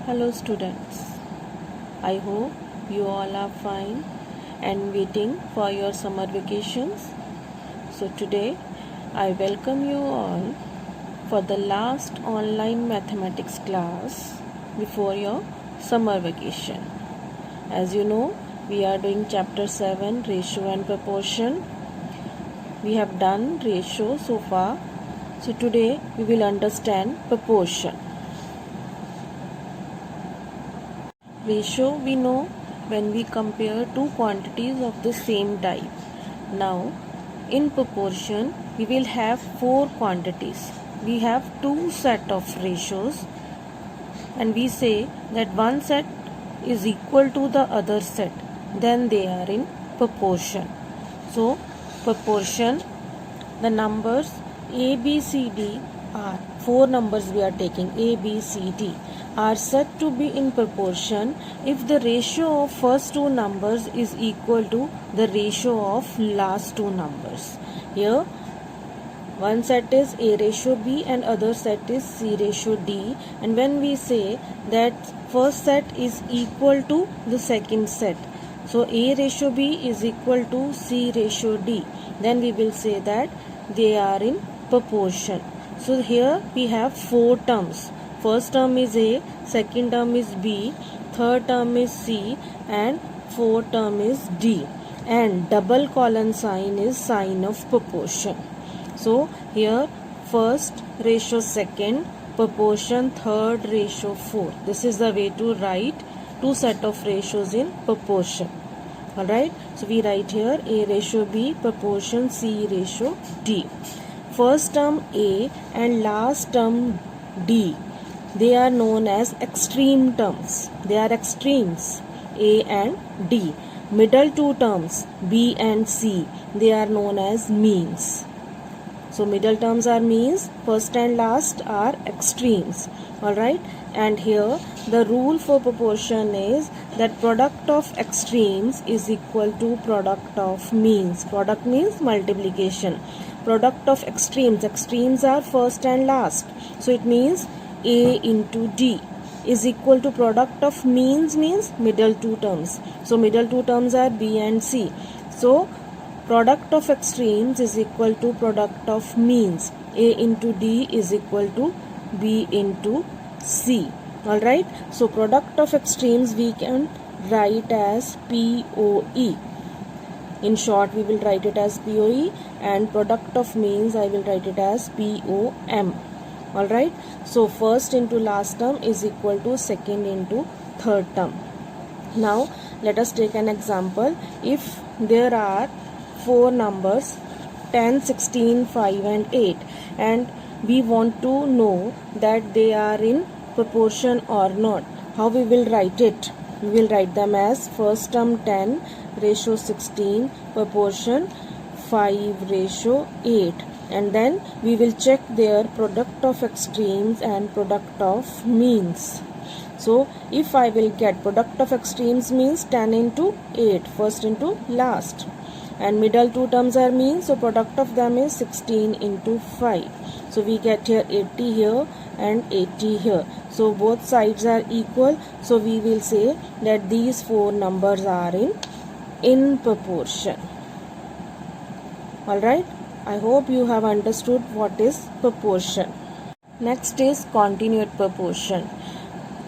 Hello students, I hope you all are fine and waiting for your summer vacations. So today I welcome you all for the last online mathematics class before your summer vacation. As you know, we are doing chapter 7, ratio and proportion. We have done ratio so far. So today we will understand proportion. Ratio we know when we compare two quantities of the same type. Now in proportion we will have four quantities. We have two set of ratios and we say that one set is equal to the other set, then they are in proportion. So proportion, the numbers A, B, C, D are four numbers we are taking A, B, C, D are said to be in proportion if the ratio of first two numbers is equal to the ratio of last two numbers. Here one set is A ratio B and other set is C ratio D, and when we say that first set is equal to the second set, so A ratio B is equal to C ratio D, then we will say that they are in proportion. So here we have four terms. First term is A, second term is B, third term is C and fourth term is D, and double colon sign is sign of proportion. So here first ratio second, proportion third ratio fourth. This is the way to write two set of ratios in proportion. Alright, so we write here A ratio B, proportion C ratio D. First term A and last term D, they are known as extreme terms. They are extremes, A and D. Middle two terms B and C, they are known as means. So middle terms are means, first and last are extremes. Alright, and here the rule for proportion is that product of extremes is equal to product of means. Product means multiplication. Product of extremes, extremes are first and last. So it means A into D is equal to product of means middle two terms. So middle two terms are B and C. So product of extremes is equal to product of means. A into D is equal to B into C. Alright, so product of extremes we can write as POE. In short, we will write it as POE, and product of means I will write it as POM. Alright, so first into last term is equal to second into third term. Now let us take an example. If there are four numbers 10, 16, 5 and 8, and we want to know that they are in proportion or not, how we will write it? We will write them as first term 10 ratio 16, proportion 5 ratio 8, and then we will check their product of extremes and product of means. So if I will get product of extremes means 10 into 8, first into last, and middle two terms are means, so product of them is 16 into 5. So we get here 80 here and 80 here. So both sides are equal. So we will say that these four numbers are in proportion. Alright, I hope you have understood what is proportion. Next is continued proportion.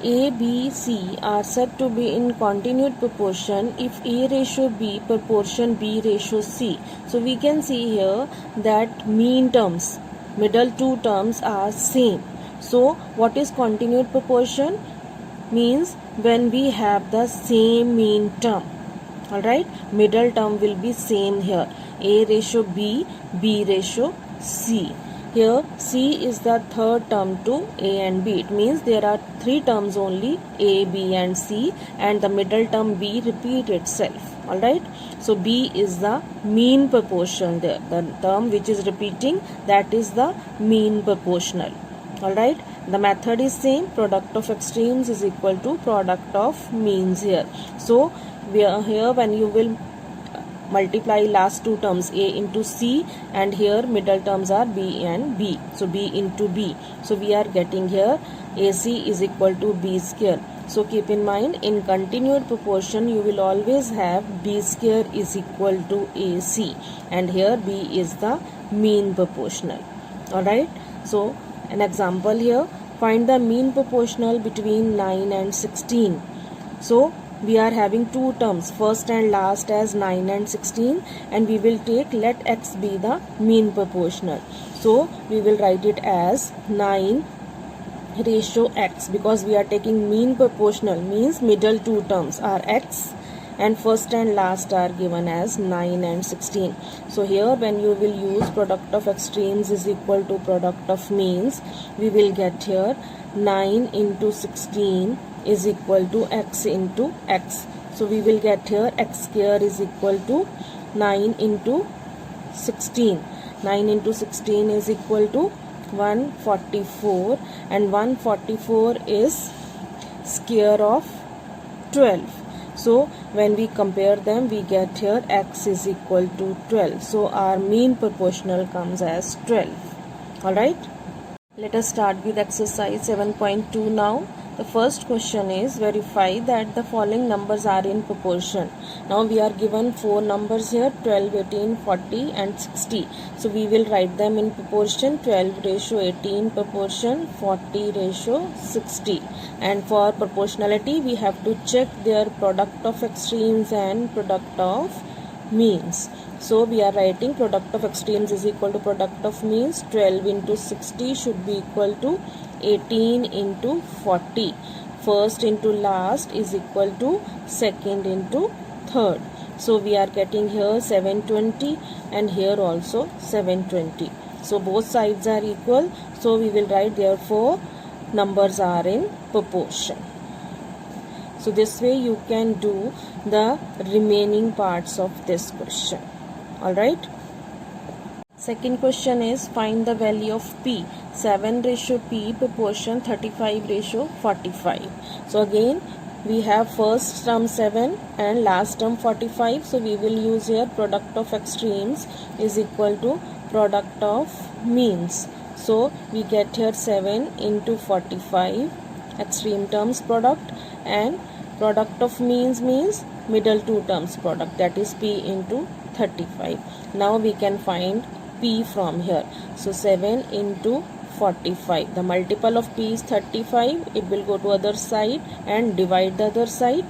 A, B, C are said to be in continued proportion if A ratio B proportion B ratio C. So we can see here that mean terms, middle two terms are same. So what is continued proportion? Means when we have the same mean term. Alright, middle term will be same here. A ratio B, B ratio C. Here C is the third term to A and B. It means there are three terms only, A, B and C, and the middle term B repeat itself. Alright, so B is the mean proportion there. The term which is repeating, that is the mean proportional. Alright, the method is same. Product of extremes is equal to product of means here. So we are here when you will multiply last two terms A into C, and here middle terms are B and B. So B into B. So we are getting here AC is equal to B square. So keep in mind, in continued proportion you will always have B square is equal to AC, and here B is the mean proportional. Alright, so an example here, find the mean proportional between 9 and 16. So we are having two terms, first and last, as 9 and 16, and we will take, let x be the mean proportional. So we will write it as 9 ratio x, because we are taking mean proportional, means middle two terms are x, and first and last are given as 9 and 16. So here when you will use product of extremes is equal to product of means, we will get here 9 into 16 is equal to x into x. So we will get here x square is equal to 9 into 16. 9 into 16 is equal to 144, and 144 is square of 12. So when we compare them, we get here x is equal to 12. So our mean proportional comes as 12. Alright. Let us start with exercise 7.2 now. The first question is, verify that the following numbers are in proportion. Now we are given four numbers here, 12, 18, 40 and 60. So we will write them in proportion, 12 ratio 18 proportion, 40 ratio 60. And for proportionality we have to check their product of extremes and product of means. So we are writing product of extremes is equal to product of means. 12 into 60 should be equal to 18 into 40. First into last is equal to second into third. So we are getting here 720 and here also 720. So both sides are equal. So we will write, therefore numbers are in proportion. So this way you can do the remaining parts of this question. Alright. Second question is, find the value of P. 7 ratio P proportion 35 ratio 45. So again we have first term 7 and last term 45. So we will use here product of extremes is equal to product of means. So we get here 7 into 45, extreme terms product, and product of means means middle two terms product, that is P into 35. Now we can find P from here. So 7 into 45, the multiple of P is 35, it will go to other side and divide the other side.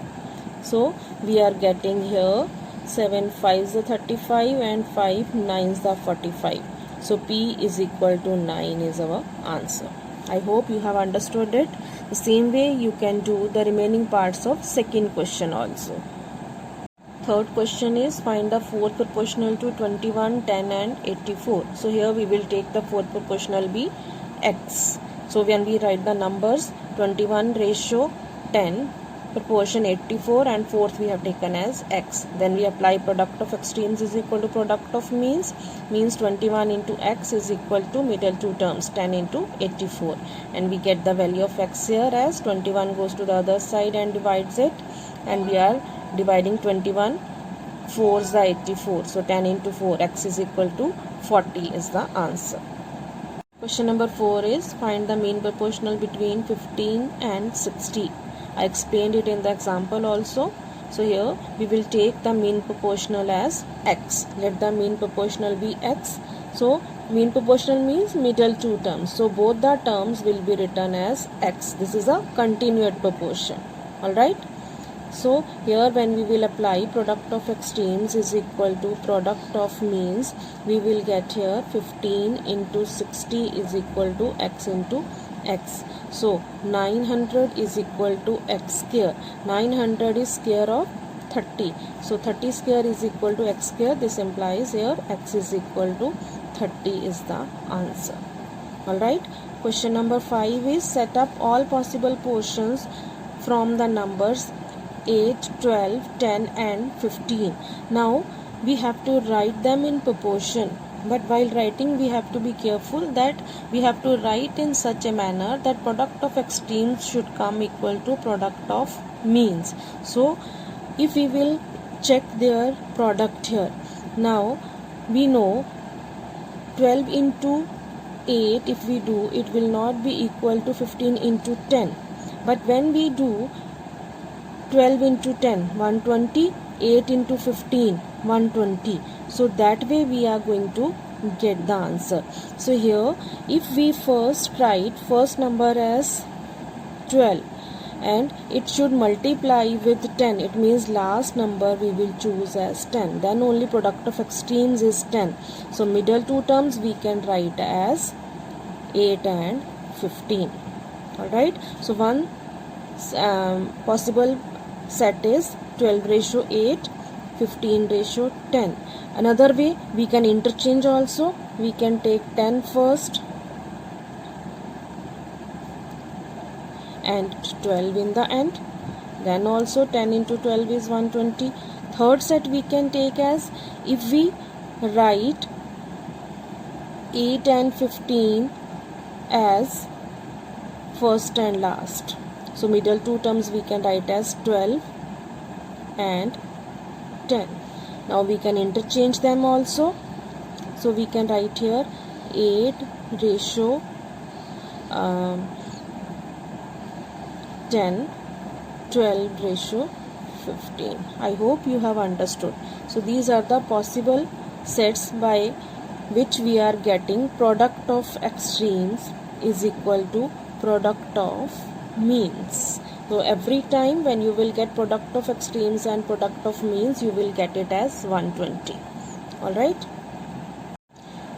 So we are getting here 7 5s the 35 and 5 9s the 45. So P is equal to 9 is our answer. I hope you have understood it. The same way you can do the remaining parts of second question also. Third question is, find the fourth proportional to 21, 10 and 84. So here we will take the fourth proportional be x. So when we write the numbers, 21 ratio 10 proportion 84 and fourth we have taken as x. Then we apply product of extremes is equal to product of means. Means 21 into x is equal to middle two terms 10 into 84. And we get the value of x here as 21 goes to the other side and divides it. And we are dividing 21 4 is the 84. So 10 into 4, x is equal to 40 is the answer. Question number 4 is, find the mean proportional between 15 and 60. I explained it in the example also. So here we will take the mean proportional as x. Let the mean proportional be x. So mean proportional means middle two terms. So both the terms will be written as x. This is a continued proportion. Alright. So here when we will apply product of extremes is equal to product of means, we will get here 15 into 60 is equal to x into x. So 900 is equal to x square. 900 is square of 30. So 30 square is equal to x square. This implies here x is equal to 30 is the answer. Alright. Question number 5 is, set up all possible portions from the numbers 8, 12, 10 and 15. Now we have to write them in proportion, but while writing we have to be careful that we have to write in such a manner that product of extremes should come equal to product of means. So if we will check their product here, now we know 12 into 8, if we do, it will not be equal to 15 into 10. But when we do 12 into 10, 120, 8 into 15, 120. So that way we are going to get the answer. So here, if we first write first number as 12 and it should multiply with 10, it means last number we will choose as 10. Then only product of extremes is 10. So middle two terms we can write as 8 and 15. Alright, so one possible set is 12 ratio 8, 15 ratio 10. Another way we can interchange also. We can take 10 first and 12 in the end. Then also 10 into 12 is 120. Third set we can take as, if we write 8 and 15 as first and last. So middle two terms we can write as 12 and 10. Now we can interchange them also. So we can write here 8 ratio 10, 12 ratio 15. I hope you have understood. So these are the possible sets by which we are getting product of extremes is equal to product of means. So every time when you will get product of extremes and product of means, you will get it as 120. Alright.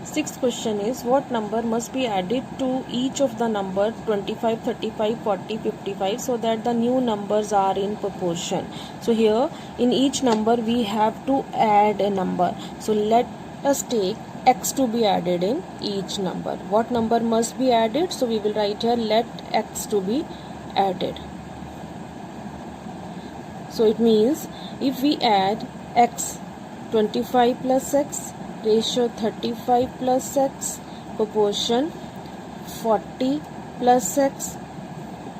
Sixth question is, what number must be added to each of the number 25, 35, 40, 55 so that the new numbers are in proportion. So here in each number we have to add a number. So let us take x to be added in each number. What number must be added? So we will write here, let x to be added. So it means if we add x, 25 plus x, ratio 35 plus x, proportion 40 plus x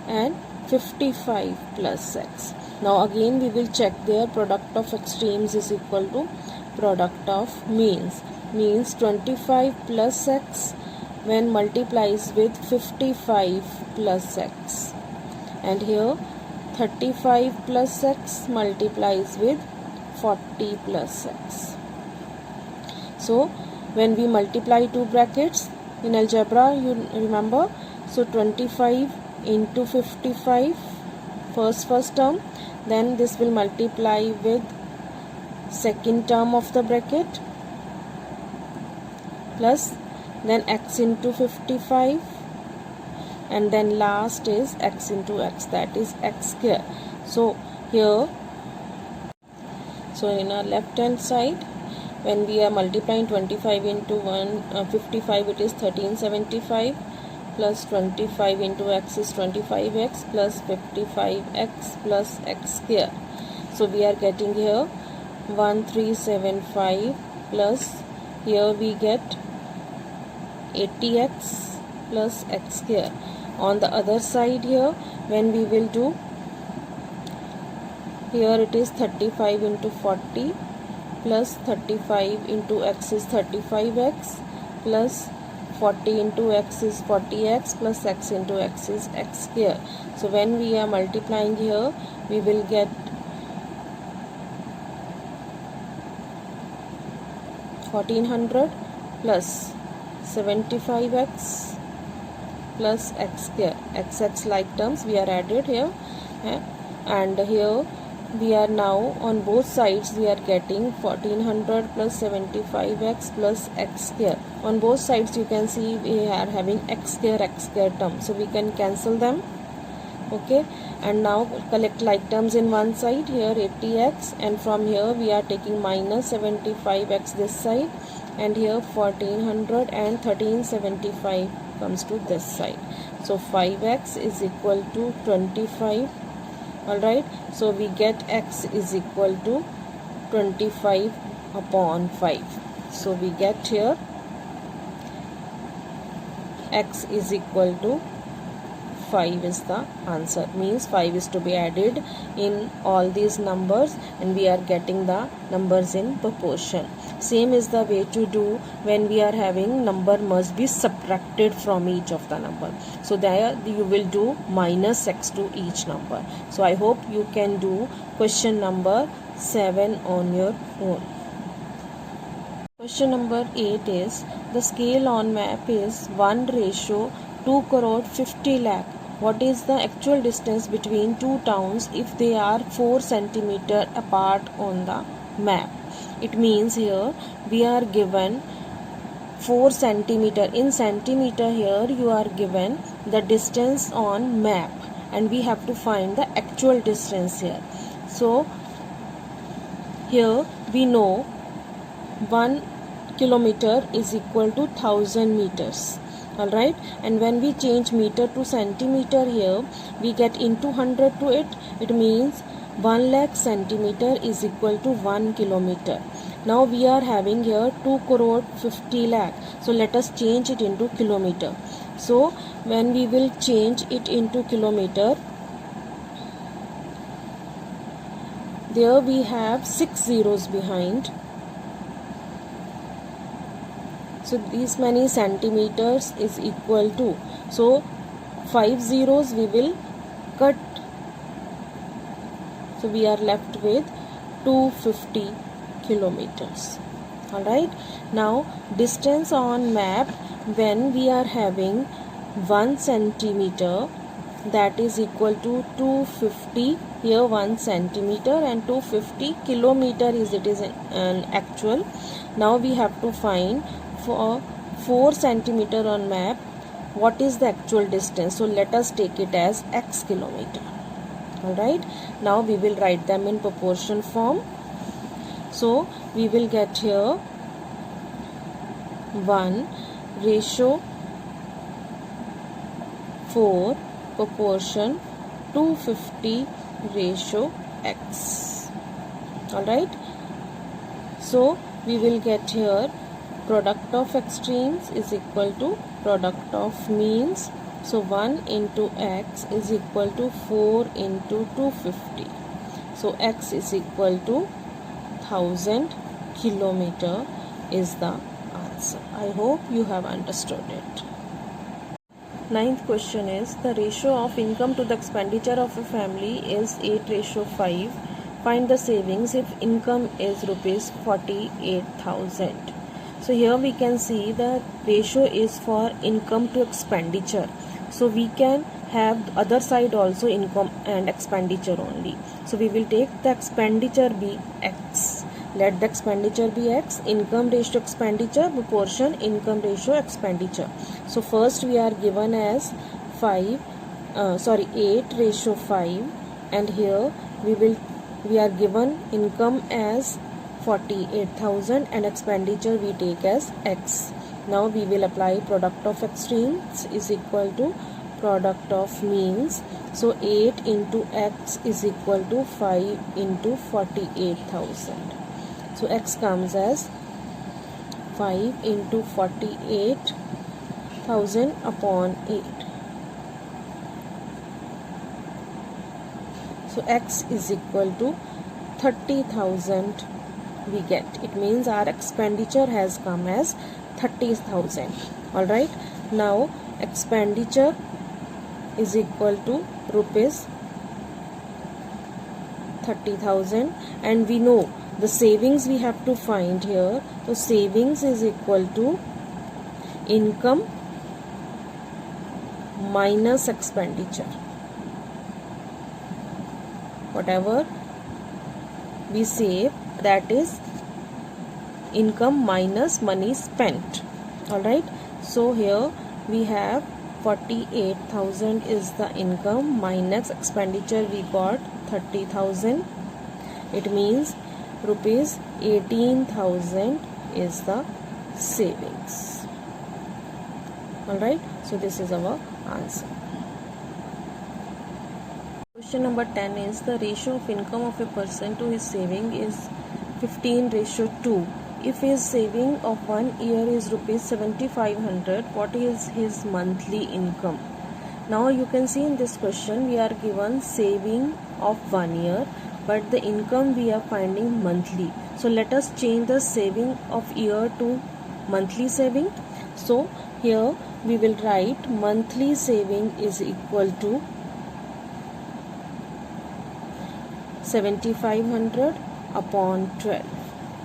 and 55 plus x. Now again we will check their product of extremes is equal to product of means. Means 25 plus x when multiplies with 55 plus x, and here 35 plus x multiplies with 40 plus x. So when we multiply two brackets in algebra, you remember, so 25 into 55 first term, then this will multiply with second term of the bracket plus then x into 55 and then last is x into x, that is x square. So here, so in our left hand side when we are multiplying 25 into 55, it is 1375 plus 25 into x is 25x plus 55x plus x square. So we are getting here 1375 plus here we get 80x plus x square. On the other side here when we will do, here it is 35 into 40 plus 35 into x is 35x plus 40 into x is 40x plus x into x is x square. So when we are multiplying here, we will get 1400 plus 75x plus x square. X like terms we are added here, and here we are now on both sides we are getting 1400 plus 75x plus x square. On both sides you can see we are having x square term, so we can cancel them. Okay, and now collect like terms in one side, here 80x, and from here we are taking minus 75x this side, and here 1400 and 1375 comes to this side. So 5x is equal to 25. Alright, so we get x is equal to 25 upon 5. So we get here x is equal to 5 is the answer. Means 5 is to be added in all these numbers and we are getting the numbers in proportion. Same is the way to do when we are having number must be subtracted from each of the number. So there you will do minus x to each number. So I hope you can do question number 7 on your own. Question number 8 is, the scale on map is 1:2 crore 50 lakh. What is the actual distance between two towns if they are 4 centimeter apart on the map? It means here we are given 4 centimeter. In centimeter here you are given the distance on map and we have to find the actual distance here. So here we know 1 kilometer is equal to 1000 meters. Alright, and when we change meter to centimeter here, we get into 100 to it. It means 1 lakh centimeter is equal to 1 kilometer. Now we are having here 2 crore 50 lakh. So let us change it into kilometer. So when we will change it into kilometer, there we have 6 zeros behind. So these many centimeters is equal to, so 5 zeros we will cut. So we are left with 250 kilometers. Alright. Now distance on map when we are having 1 centimeter, that is equal to 250, here 1 centimeter, and 250 kilometer is an actual. Now we have to find for 4 centimeter on map what is the actual distance. So let us take it as x kilometer. Alright, now we will write them in proportion form. So we will get here 1:4 proportion 250:x. Alright, so we will get here product of extremes is equal to product of means. So 1 into x is equal to 4 into 250. So x is equal to 1000 kilometer is the answer. I hope you have understood it. Ninth question is, the ratio of income to the expenditure of a family is 8:5. Find the savings if income is rupees 48,000. So here we can see the ratio is for income to expenditure. So we can have other side also income and expenditure only. So we will take the expenditure be x. Let the expenditure be x. Income ratio expenditure proportion income ratio expenditure. So first we are given as 8:5, and here we are given income as 48,000 and expenditure we take as x. Now we will apply product of extremes is equal to product of means. So 8 into x is equal to 5 into 48,000. So x comes as 5 into 48,000 upon 8. So x is equal to 30,000 we get. It means our expenditure has come as 30,000. Alright. Now expenditure is equal to rupees 30,000, and we know the savings we have to find here. So savings is equal to income minus expenditure. Whatever we save, that is income minus money spent. Alright, so here we have 48,000 is the income minus expenditure we got 30,000. It means rupees 18,000 is the savings. Alright, so this is our answer. Question number 10 is, the ratio of income of a person to his saving is 15:2. If his saving of 1 year is rupees 7,500, what is his monthly income? Now you can see in this question we are given saving of 1 year. but the income we are finding monthly. So let us change the saving of year to monthly saving. So here we will write monthly saving is equal to 7500 upon 12.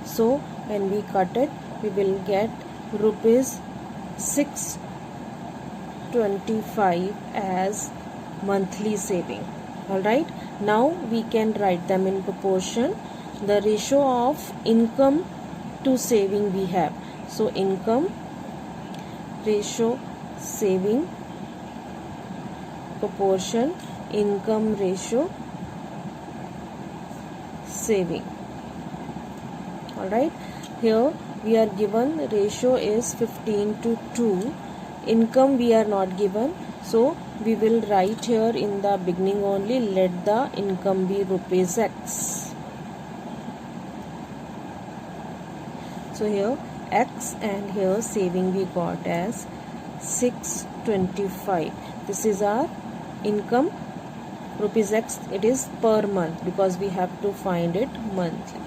So when we cut it, we will get rupees 625 as monthly saving. Alright, now we can write them in proportion. The ratio of income to saving we have. So income ratio saving proportion income ratio saving. Alright, here we are given ratio is 15 to 2. Income we are not given, so we will write here in the beginning only, let the income be rupees X. So here X, and here saving we got as 625. This is our income rupees X. It is per month because we have to find it monthly.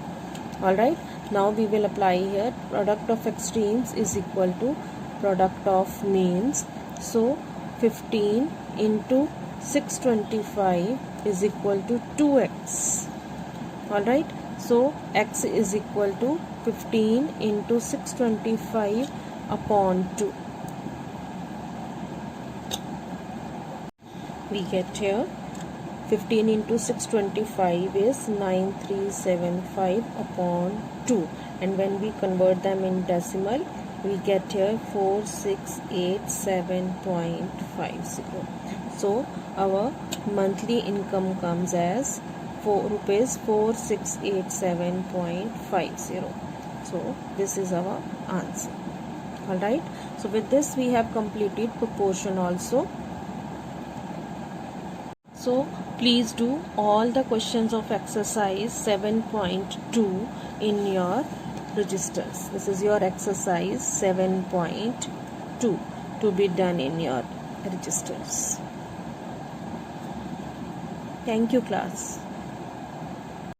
Alright, now we will apply here product of extremes is equal to product of means. So 15 into 625 is equal to 2x. Alright, so x is equal to 15 into 625 upon 2. We get here 15 into 625 is 9375 upon 2, and when we convert them in decimal, we get here 4687.50. So our monthly income comes as rupees 4687.50. So this is our answer. Alright, so with this we have completed proportion also. So please do all the questions of exercise 7.2 in your registers. This is your exercise 7.2 to be done in your registers. Thank you, class.